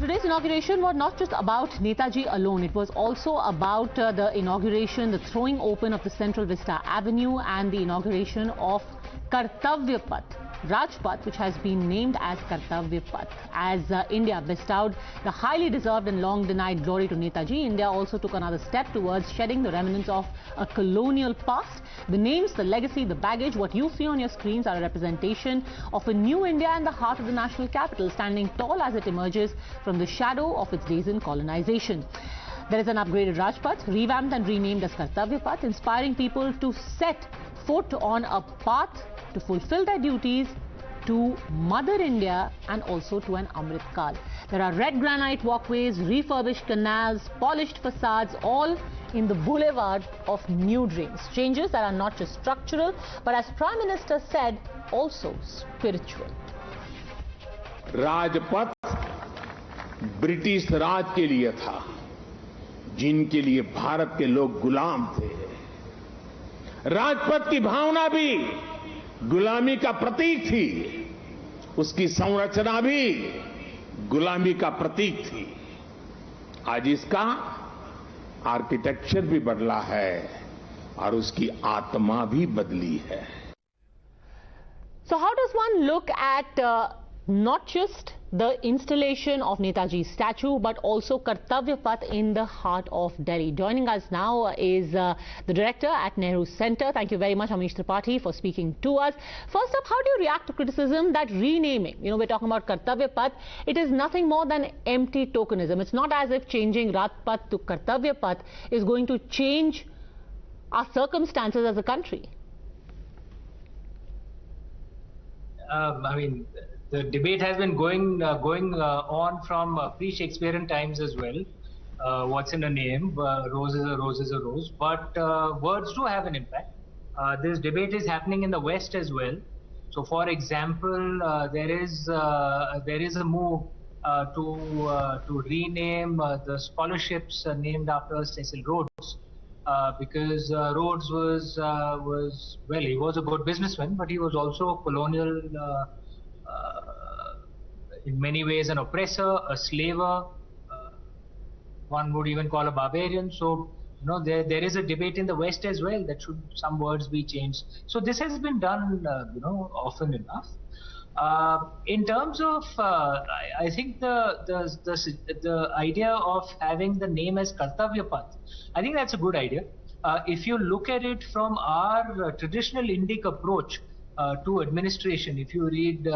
today's inauguration was not just about Netaji alone. It was also about the inauguration, the throwing open of the Central Vista Avenue and the inauguration of Kartavya Path, Rajpath, which has been named as Kartavya Path. As India bestowed the highly deserved and long denied glory to Netaji, India also took another step towards shedding the remnants of a colonial past. The names, the legacy, the baggage, what you see on your screens are a representation of a new India in the heart of the national capital, standing tall as it emerges from the shadow of its days in colonization. There is an upgraded Rajpath, revamped and renamed as Kartavya Path, inspiring people to set foot on a path to fulfill their duties to Mother India and also to an Amrit Kal. There are red granite walkways, refurbished canals, polished facades, all in the boulevard of new dreams. Changes that are not just structural, but as Prime Minister said, also spiritual. Rajpath British Raj के लिए था, जिनके लिए भारत के लोग गुलाम थे। राजपथ की भावना भी गुलामी का प्रतीक थी, उसकी संरचना भी गुलामी का प्रतीक थी। आज इसका आर्किटेक्चर भी बदला है और उसकी आत्मा भी बदली है। So how does one look at not just the installation of Netaji's statue, but also Kartavya Path in the heart of Delhi? Joining us now is the director at Nehru Center. Thank you very much, Amish Tripathy, for speaking to us. First up, how do you react to criticism that renaming, we're talking about Kartavya Path, it is nothing more than empty tokenism. It's not as if changing Rajpath to Kartavya Path is going to change our circumstances as a country. The debate has been going on from pre-Shakespearean times as well. What's in a name? Rose is a rose is a rose. But words do have an impact. This debate is happening in the West as well. So, for example, there is a move to rename the scholarships named after Cecil Rhodes. Because Rhodes was well, he was a good businessman, but he was also a colonial. In many ways an oppressor, a slaver, one would even call a barbarian. So, there is a debate in the West as well that should some words be changed. So this has been done, often enough. In terms of, I think the idea of having the name as Kartavya Path, I think that's a good idea. If you look at it from our traditional Indic approach to administration, if you read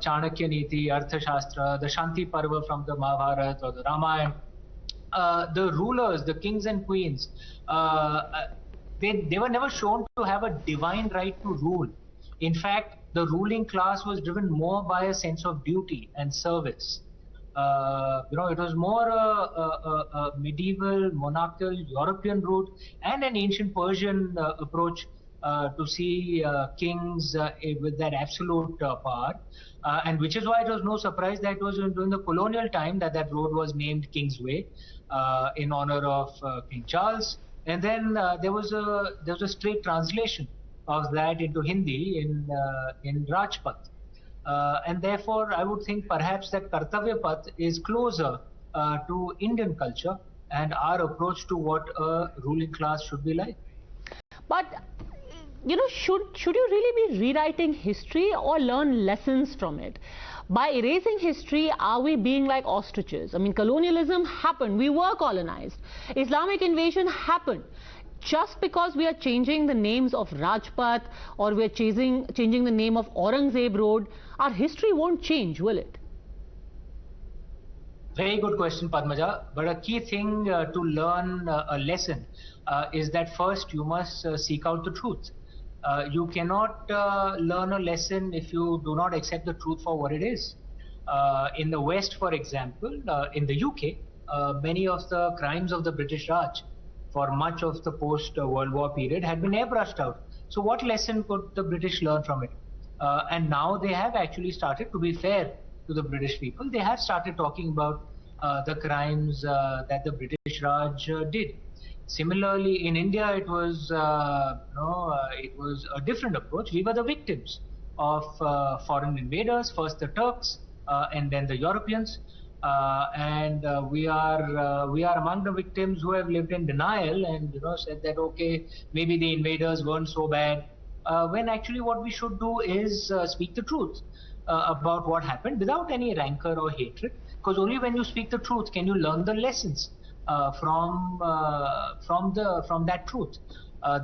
Chanakya Niti, Arthashastra, the Shanti Parva from the Mahabharata or the Ramayana, the rulers, the kings and queens, they were never shown to have a divine right to rule. In fact, the ruling class was driven more by a sense of duty and service. It was more a medieval, monarchical, European route and an ancient Persian approach to see kings with that absolute power, and which is why it was no surprise that it was during the colonial time that road was named Kingsway in honor of King Charles. And then there was a straight translation of that into Hindi in Rajpath, and therefore I would think perhaps that Kartavya Path is closer to Indian culture and our approach to what a ruling class should be like. But should you really be rewriting history or learn lessons from it? By erasing history, are we being like ostriches? Colonialism happened. We were colonized. Islamic invasion happened. Just because we are changing the names of Rajpath or we are changing the name of Aurangzeb Road, our history won't change, will it? Very good question, Padmaja. But a key thing to learn a lesson is that first you must seek out the truth. You cannot learn a lesson if you do not accept the truth for what it is. In the West, for example, in the UK, many of the crimes of the British Raj for much of the post-World War period had been airbrushed out. So what lesson could the British learn from it? And now they have actually started, to be fair to the British people, they have started talking about the crimes that the British Raj did. Similarly, in India, it was a different approach. We were the victims of foreign invaders, first the Turks and then the Europeans. and we are among the victims who have lived in denial and said that okay, maybe the invaders weren't so bad, when actually what we should do is speak the truth about what happened without any rancor or hatred, because only when you speak the truth can you learn the lessons from that truth.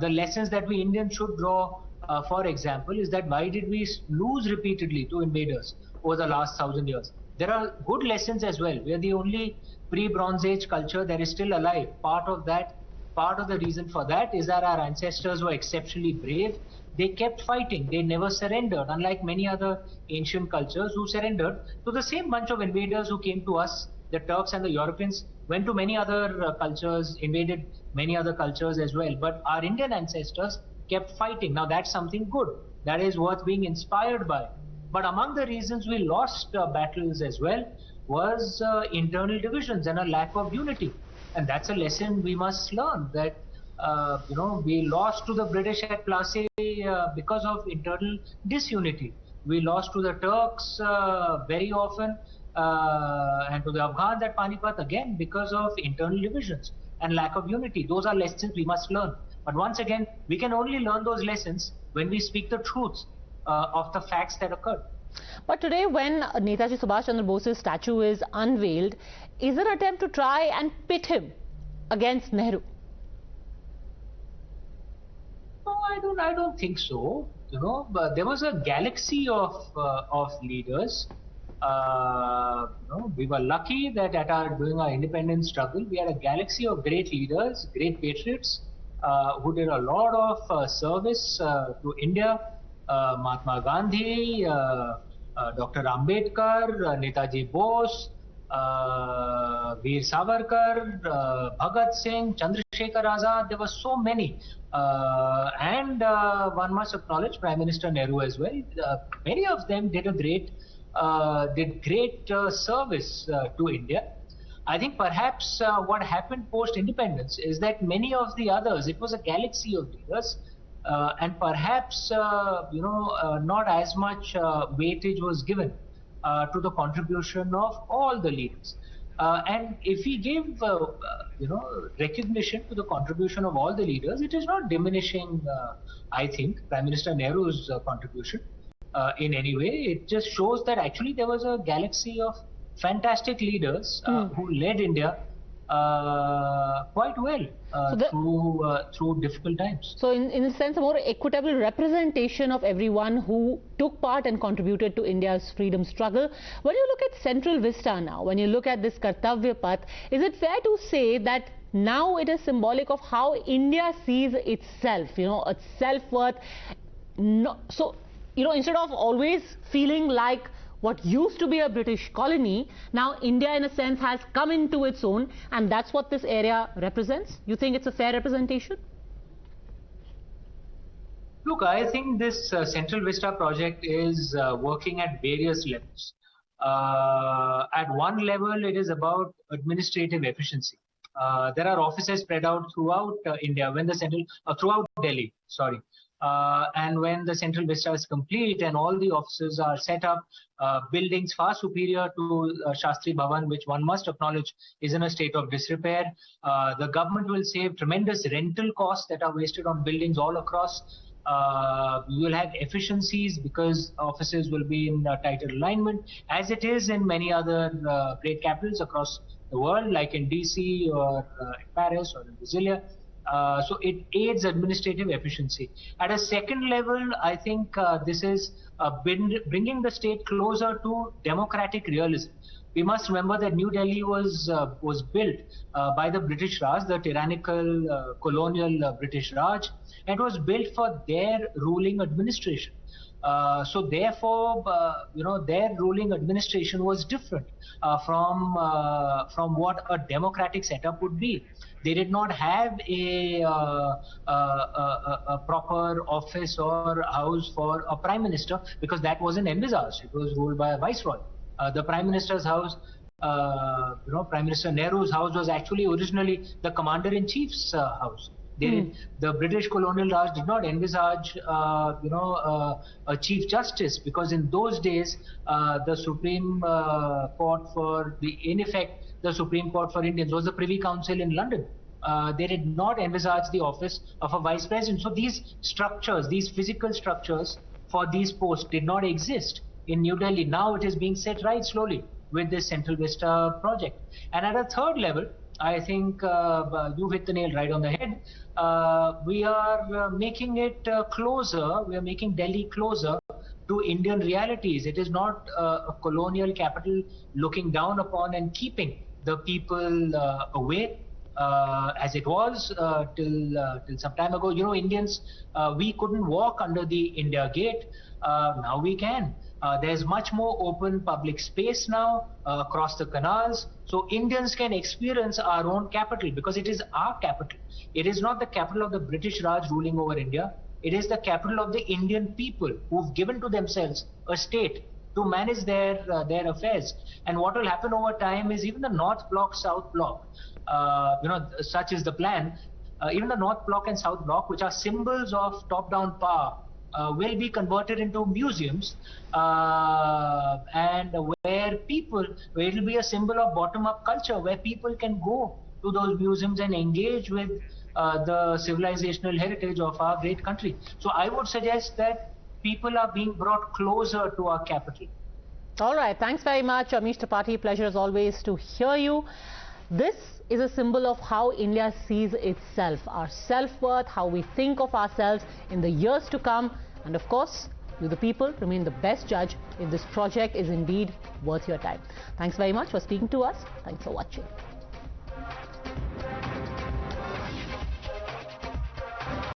The lessons that we Indians should draw, for example, is that why did we lose repeatedly to invaders over the last 1,000 years? There are good lessons as well. We are the only pre-Bronze Age culture that is still alive. Part of the reason for that is that our ancestors were exceptionally brave. They kept fighting. They never surrendered, unlike many other ancient cultures who surrendered to the same bunch of invaders who came to us. The Turks and the Europeans went to many other cultures, invaded many other cultures as well. But our Indian ancestors kept fighting. Now that's something good. That is worth being inspired by. But among the reasons we lost battles as well was internal divisions and a lack of unity. And that's a lesson we must learn, that we lost to the British at Plassey because of internal disunity. We lost to the Turks very often and to the Afghans at Panipat again because of internal divisions and lack of unity. Those are lessons we must learn. But once again, we can only learn those lessons when we speak the truth of the facts that occurred. But today, when Netaji Subhash Chandra Bose's statue is unveiled, is an attempt to try and pit him against Nehru? No, I don't think so. But there was a galaxy of leaders. We were lucky that during our independence struggle, we had a galaxy of great leaders, great patriots who did a lot of service to India. Mahatma Gandhi, Dr. Ambedkar, Netaji Bose, Veer Savarkar, Bhagat Singh, Chandrasekhar Azad. There were so many, and one must acknowledge Prime Minister Nehru as well. Many of them did great service to India. I think perhaps what happened post-independence is that many of the others, it was a galaxy of leaders. And perhaps, not as much weightage was given to the contribution of all the leaders. And if we give, recognition to the contribution of all the leaders, it is not diminishing, I think, Prime Minister Nehru's contribution in any way. It just shows that actually there was a galaxy of fantastic leaders who led India quite well through difficult times. So in a sense, a more equitable representation of everyone who took part and contributed to India's freedom struggle. When you look at Central Vista now, when you look at this Kartavya Path, is it fair to say that now it is symbolic of how India sees itself, its self-worth? So, instead of always feeling like what used to be a British colony, now India in a sense has come into its own, and that's what this area represents? You think it's a fair representation? Look, I think this Central Vista project is working at various levels. At one level, it is about administrative efficiency. There are offices spread out throughout India, throughout Delhi, sorry. And when the Central Vista is complete and all the offices are set up, buildings far superior to Shastri Bhavan, which one must acknowledge is in a state of disrepair. The government will save tremendous rental costs that are wasted on buildings all across. We will have efficiencies because offices will be in tighter alignment, as it is in many other great capitals across the world, like in DC or in Paris or in Brasilia. So it aids administrative efficiency. At a second level, I think this is bringing the state closer to democratic realism. We must remember that New Delhi was built by the British Raj, the tyrannical colonial British Raj, and it was built for their ruling administration. So therefore, their ruling administration was different from what a democratic setup would be. They did not have a proper office or house for a prime minister because that wasn't envisaged. It was ruled by a viceroy. The prime minister's house, Prime Minister Nehru's house was actually originally the commander-in-chief's house. The British colonial Raj did not envisage, a Chief Justice, because in those days, the Supreme Court in effect, the Supreme Court for Indians was the Privy Council in London. They did not envisage the office of a vice president. So these structures, these physical structures for these posts did not exist in New Delhi. Now it is being set right slowly with this Central Vista project. And at a third level, I think you hit the nail right on the head. We are making it closer. We are making Delhi closer to Indian realities. It is not a colonial capital looking down upon and keeping the people away. As it was till some time ago. You know, Indians, we couldn't walk under the India Gate. Now we can. There's much more open public space now across the canals. So Indians can experience our own capital because it is our capital. It is not the capital of the British Raj ruling over India. It is the capital of the Indian people who've given to themselves a state to manage their affairs. And what will happen over time is even the North Block, South Block, such is the plan. Even the North Block and South Block, which are symbols of top-down power, will be converted into museums, and where it will be a symbol of bottom-up culture, where people can go to those museums and engage with the civilizational heritage of our great country. So I would suggest that people are being brought closer to our capital. All right. Thanks very much, Amish Tripathy. Pleasure as always to hear you. This is a symbol of how India sees itself, our self-worth, how we think of ourselves in the years to come. And of course, you the people remain the best judge if this project is indeed worth your time. Thanks very much for speaking to us. Thanks for watching.